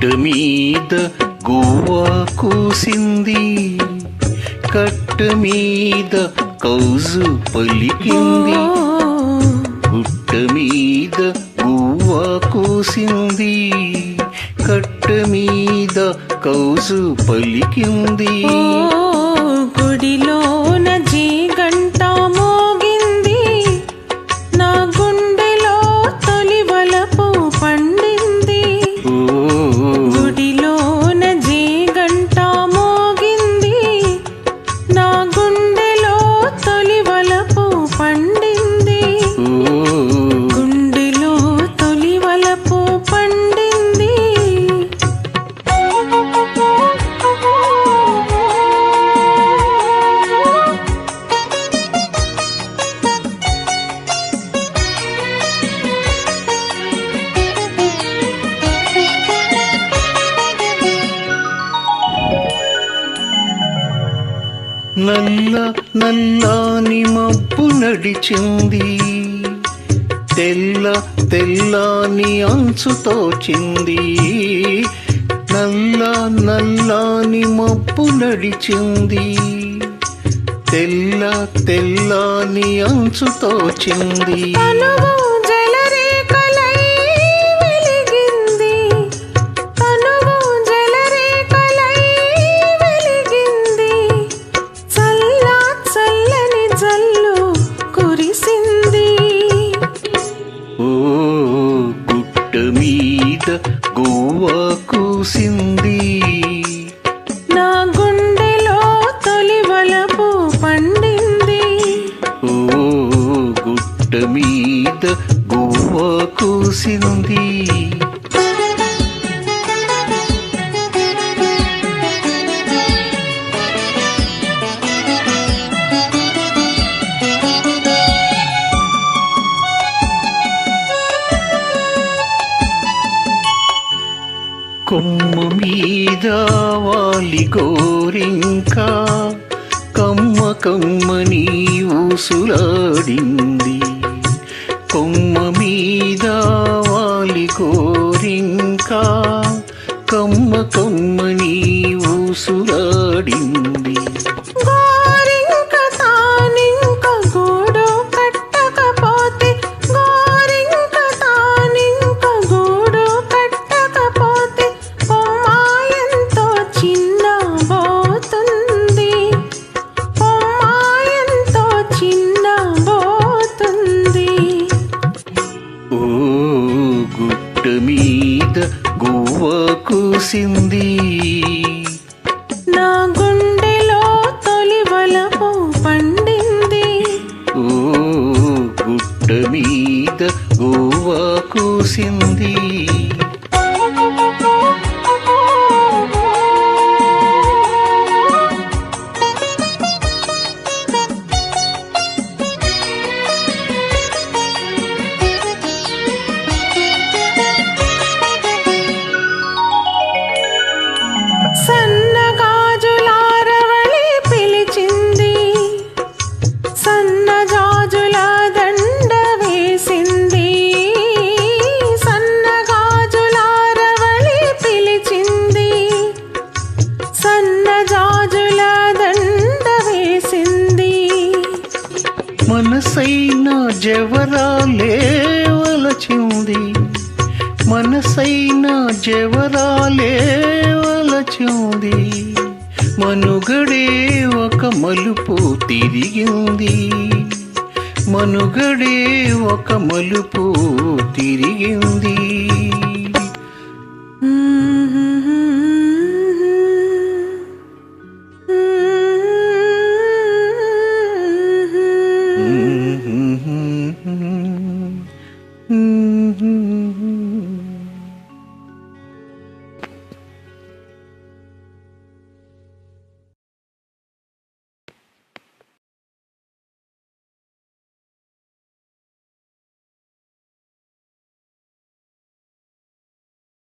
గుట్ట మీద గువ్వ కూసింది, కట్ట మీద కౌజు పలికింది. గుట్ట మీద గువ్వ కూసింది, కట్ట మీద కౌజు పలికింది. గుడిలోన జీగంట మోగింది, నా గుండెలో తొలి వలపు పండింది. గుడిలోన జీగంట మోగింది, నా గుండెలో తొలి వలపు పండింది. గుండెలో తొలి వలపు పండింది. నల్ల నల్లాని మబ్బు నడిచింది, తెల్ల తెల్లాని అంచు తోచింది. నల్ల నల్లాని మబ్బు నడిచింది, తెల్ల తెల్లాని అంచు తోచింది. గువ్వ కూసింది, నా గుండెలో తొలి వలపు పండింది. గుట్ట మీద గువ్వ కూసింది. కొమ్మ మీద వాలి గోరింక, కమ్మ కమ్మని ఊసులాడింది. కొమ్మ మీద వాలి గోరింక, కమ్మ కమ్మని ఊసులాడింది. గుట్ట మీద గువ్వ కూసింది, నా గుండెలో తొలి వలపు పండింది. గుట్ట మీద గువ్వ కూసింది. సన్నగాజులారవళి పిలిచింది, సన్నజాజుల దండ వేసింది. సన్నగాజులారవళి పిలిచింది, సన్నజాజుల దండ వేసింది. మనసైన జవరాలే వలచింది, మనసైన జవరాలే వలచింది. మనుగడే ఒక మలుపు తిరిగింది, మనుగడే ఒక మలుపు తిరిగింది.